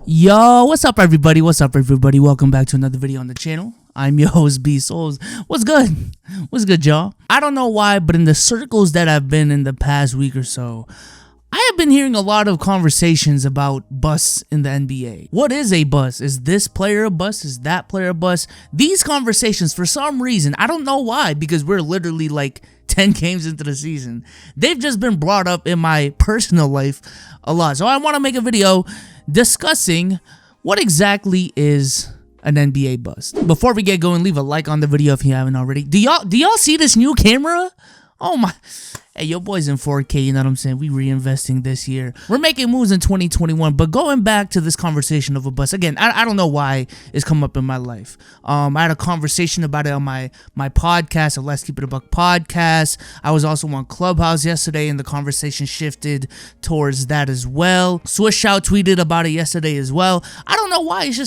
Yo, what's up everybody? What's up everybody? Welcome back to another video on the channel. I'm your host B Souls. What's good? What's good, y'all? I don't know why, but in the circles that I've been in the past week or so, I have been hearing a lot of conversations about busts in the NBA. What is a bust? Is this player a bust? Is that player a bust? These conversations, for some reason, I don't know why, because we're literally like 10 games into the season, they've just been brought up in my personal life a lot. So I want to make a video discussing what exactly is an NBA bust. Before we get going, leave a like on the video if you haven't already. Do y'all see this new camera? Oh my. Hey, your boy's in 4K, you know what I'm saying? We reinvesting this year. We're making moves in 2021, but going back to this conversation of a bust, again, I don't know why it's come up in my life. I had a conversation about it on my podcast, the Let's Keep It a Buck podcast. I was also on Clubhouse yesterday, and the conversation shifted towards that as well. Swish Out tweeted about it yesterday as well. I don't know why, it's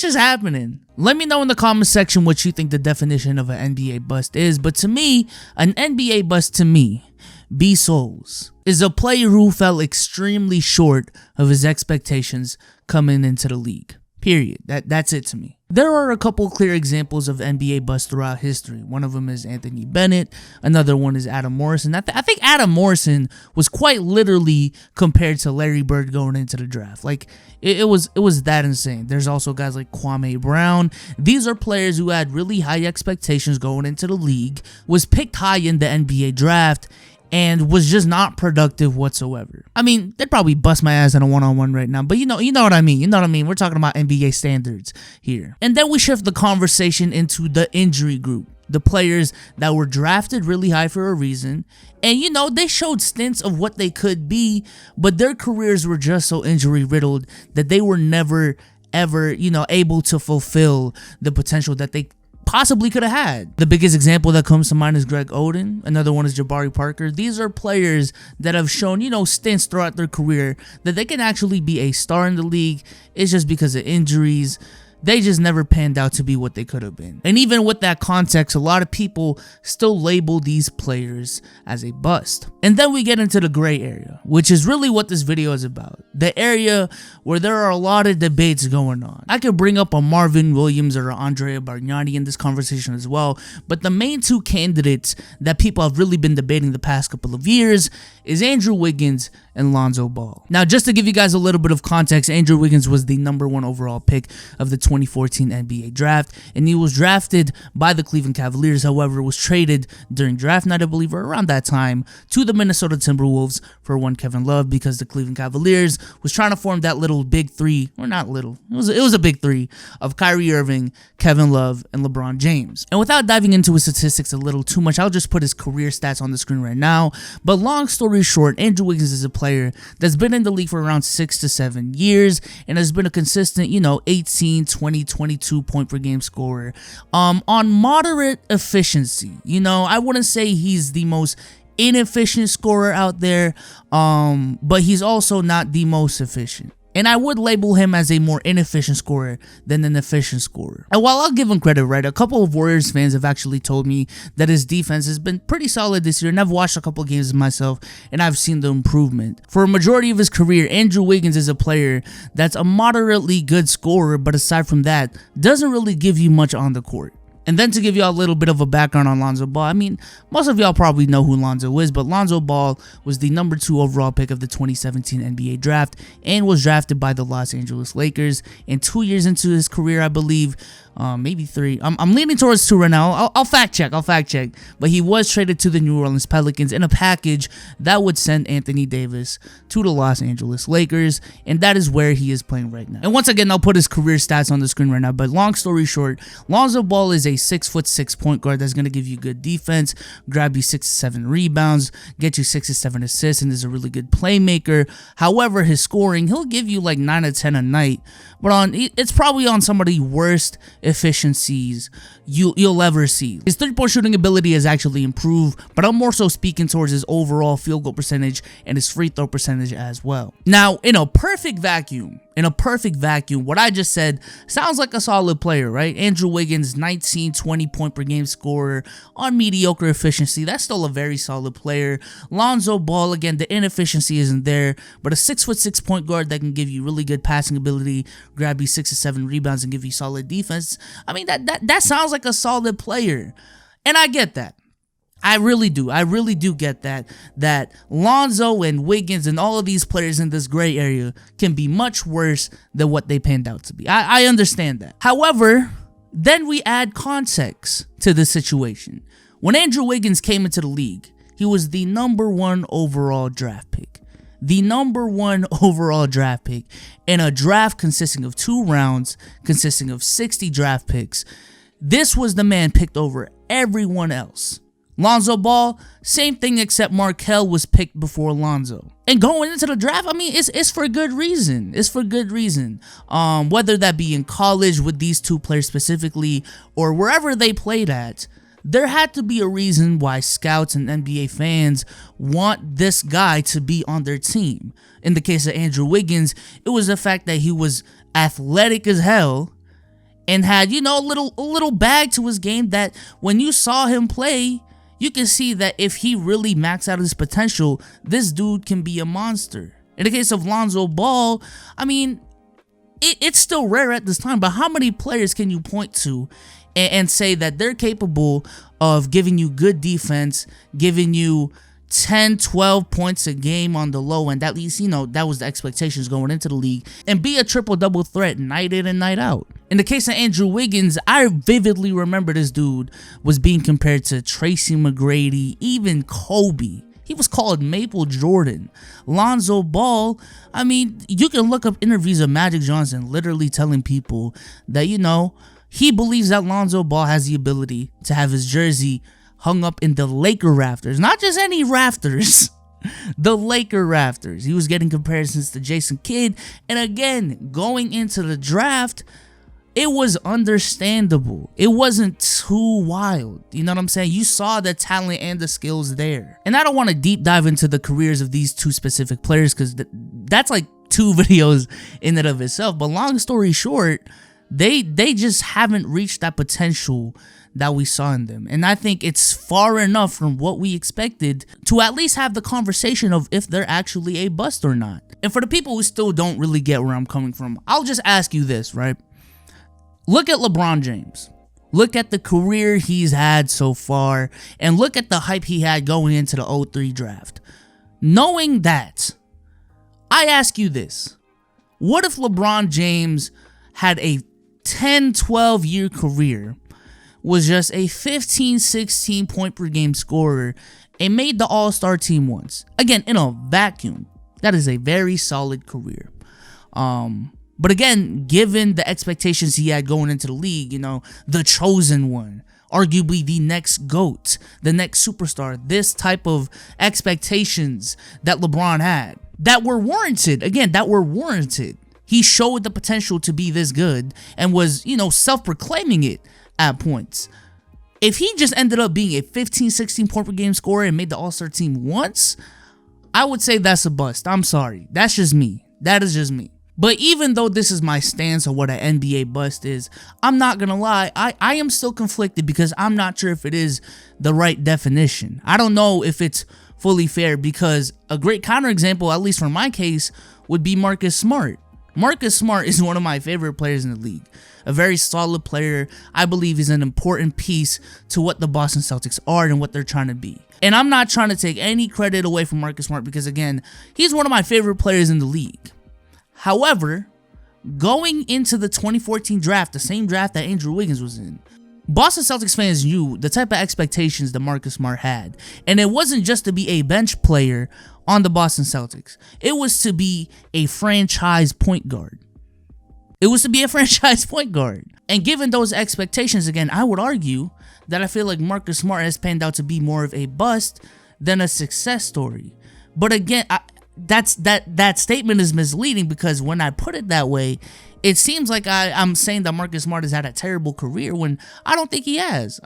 just happening. Let me know in the comment section what you think the definition of an NBA bust is. But to me, an NBA bust to me, B Souls, is a player who fell extremely short of his expectations coming into the league. Period. That's it to me. There are a couple clear examples of NBA busts throughout history. One of them is Anthony Bennett. Another one is Adam Morrison. I think Adam Morrison was quite literally compared to Larry Bird going into the draft. Like it was that insane. There's also guys like Kwame Brown. These are players who had really high expectations going into the league, was picked high in the NBA draft, and was just not productive whatsoever. I mean, they'd probably bust my ass in a one-on-one right now, but you know what I mean. You know what I mean. We're talking about NBA standards here. And then we shift the conversation into the injury group. The players that were drafted really high for a reason. And, you know, they showed stints of what they could be, but their careers were just so injury-riddled that they were never, ever, able to fulfill the potential that they possibly could have had. The biggest example that comes to mind is Greg Oden. Another one is Jabari Parker. These are players that have shown, stints throughout their career that they can actually be a star in the league. It's just because of injuries. They just never panned out to be what they could have been. And even with that context, a lot of people still label these players as a bust. And then we get into the gray area, which is really what this video is about. The area where there are a lot of debates going on. I could bring up a Marvin Williams or Andrea Bargnani in this conversation as well, but the main two candidates that people have really been debating the past couple of years is Andrew Wiggins and Lonzo Ball. Now, just to give you guys a little bit of context, Andrew Wiggins was the #1 overall pick of the 2014 NBA draft, and he was drafted by the Cleveland Cavaliers. However, was traded during draft night, I believe, or around that time, to the Minnesota Timberwolves for one Kevin Love, because the Cleveland Cavaliers was trying to form that little big three, or not little, it was a big three of Kyrie Irving, Kevin Love, and LeBron James. And without diving into his statistics a little too much, I'll just put his career stats on the screen right now. But long story short, Andrew Wiggins is a player that's been in the league for around 6 to 7 years and has been a consistent, 18, 20, 22 point per game scorer on moderate efficiency. I wouldn't say he's the most inefficient scorer out there, but he's also not the most efficient. And I would label him as a more inefficient scorer than an efficient scorer. And while I'll give him credit, right, a couple of Warriors fans have actually told me that his defense has been pretty solid this year. And I've watched a couple of games myself, and I've seen the improvement. For a majority of his career, Andrew Wiggins is a player that's a moderately good scorer, but aside from that, doesn't really give you much on the court. And then to give y'all a little bit of a background on Lonzo Ball, I mean, most of y'all probably know who Lonzo is, but Lonzo Ball was the #2 overall pick of the 2017 NBA draft and was drafted by the Los Angeles Lakers. And 2 years into his career, I believe, maybe 3. I'm leaning towards 2 right now. I'll fact check. But he was traded to the New Orleans Pelicans in a package that would send Anthony Davis to the Los Angeles Lakers, and that is where he is playing right now. And once again, I'll put his career stats on the screen right now. But long story short, Lonzo Ball is a 6'6" point guard that's going to give you good defense, grab you 6 to 7 rebounds, get you 6 to 7 assists, and is a really good playmaker. However, his scoring, he'll give you like 9 to 10 a night, but it's probably on some of the worst efficiencies you'll ever see. His 3-point shooting ability has actually improved, but I'm more so speaking towards his overall field goal percentage and his free throw percentage as well. Now, in a perfect vacuum, in a perfect vacuum, what I just said sounds like a solid player, right? Andrew Wiggins, 19, 20 point per game scorer on mediocre efficiency. That's still a very solid player. Lonzo Ball, again, the inefficiency isn't there, but a 6'6" point guard that can give you really good passing ability, grab you 6 or 7 rebounds, and give you solid defense. I mean, that sounds like a solid player. And I get that. I really do get that Lonzo and Wiggins and all of these players in this gray area can be much worse than what they panned out to be. I understand that. However, then we add context to the situation. When Andrew Wiggins came into the league, he was the #1 overall draft pick. The #1 overall draft pick in a draft consisting of 2 rounds, consisting of 60 draft picks. This was the man picked over everyone else. Lonzo Ball, same thing except Markelle was picked before Lonzo. And going into the draft, I mean, it's for good reason. It's for good reason. Whether that be in college with these 2 players specifically or wherever they played at, there had to be a reason why scouts and NBA fans want this guy to be on their team. In the case of Andrew Wiggins, it was the fact that he was athletic as hell and had, you know, a little bag to his game that when you saw him play, you can see that if he really maxed out his potential, this dude can be a monster. In the case of Lonzo Ball, I mean, it's still rare at this time, but how many players can you point to and say that they're capable of giving you good defense, giving you 10, 12 points a game on the low end? At least, you know, that was the expectations going into the league, and be a triple-double threat night in and night out. In the case of Andrew Wiggins, I vividly remember this dude was being compared to Tracy McGrady, even Kobe. He was called Maple Jordan. Lonzo Ball, I mean, you can look up interviews of Magic Johnson literally telling people that, you know, he believes that Lonzo Ball has the ability to have his jersey hung up in the Laker rafters. Not just any rafters. The Laker rafters. He was getting comparisons to Jason Kidd. And again, going into the draft, it was understandable. It wasn't too wild. You know what I'm saying? You saw the talent and the skills there. And I don't want to deep dive into the careers of these 2 specific players because that's like 2 videos in and of itself. But long story short, they just haven't reached that potential that we saw in them. And I think it's far enough from what we expected to at least have the conversation of if they're actually a bust or not. And for the people who still don't really get where I'm coming from, I'll just ask you this, right? Look at LeBron James. Look at the career he's had so far, and look at the hype he had going into the 03 draft. Knowing that, I ask you this. What if LeBron James had a 10, 12 year career, was just a 15, 16 point per game scorer, and made the All-Star team once? Again, in a vacuum, that is a very solid career. But again, given the expectations he had going into the league, you know, the chosen one, arguably the next GOAT, the next superstar, this type of expectations that LeBron had, that were warranted. Again, that were warranted. He showed the potential to be this good and was, you know, self-proclaiming it at points. If he just ended up being a 15, 16 point per game scorer and made the All-Star team once, I would say that's a bust. I'm sorry. That's just me. That is just me. But even though this is my stance on what an NBA bust is, I'm not going to lie, I am still conflicted because I'm not sure if it is the right definition. I don't know if it's fully fair because a great counterexample, at least for my case, would be Marcus Smart. Marcus Smart is one of my favorite players in the league. A very solid player. I believe he's an important piece to what the Boston Celtics are and what they're trying to be. And I'm not trying to take any credit away from Marcus Smart because, again, he's one of my favorite players in the league. However, going into the 2014 draft, the same draft that Andrew Wiggins was in, Boston Celtics fans knew the type of expectations that Marcus Smart had. And it wasn't just to be a bench player on the Boston Celtics. It was to be a franchise point guard. It was to be a franchise point guard. And given those expectations, again, I would argue that I feel like Marcus Smart has panned out to be more of a bust than a success story. But again, that statement is misleading, because when I put it that way, it seems like I'm saying that Marcus Smart has had a terrible career, when I don't think he has.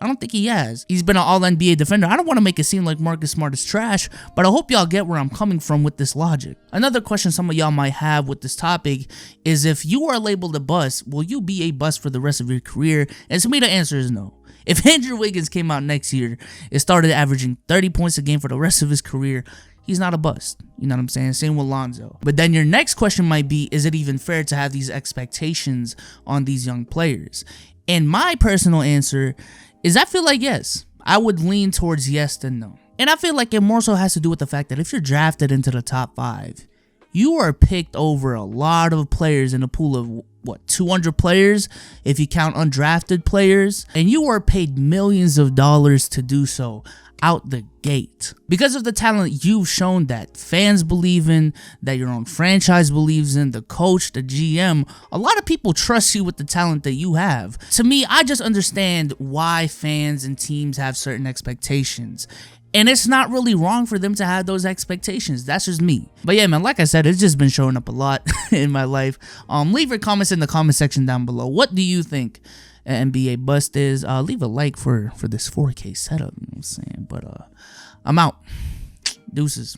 He's been an all-NBA defender. I don't want to make it seem like Marcus Smart is trash, but I hope y'all get where I'm coming from with this logic. Another question some of y'all might have with this topic is, if you are labeled a bust, will you be a bust for the rest of your career? And to me, the answer is no. If Andrew Wiggins came out next year and started averaging 30 points a game for the rest of his career, he's not a bust. You know what I'm saying? Same with Lonzo. But then your next question might be, is it even fair to have these expectations on these young players? And my personal answer is, I feel like yes. I would lean towards yes than no. And I feel like it more so has to do with the fact that if you're drafted into the top 5, you are picked over a lot of players in a pool of, what, 200 players if you count undrafted players, and you are paid millions of dollars to do so out the gate because of the talent you've shown, that fans believe in, that your own franchise believes in, the coach, the GM. A lot of people trust you with the talent that you have. To me, I just understand why fans and teams have certain expectations. And it's not really wrong for them to have those expectations. That's just me. But yeah, man, like I said, it's just been showing up a lot in my life. Leave your comments in the comment section down below. What do you think an NBA bust is? Leave a like for this 4K setup. You know what I'm saying? But I'm out. Deuces.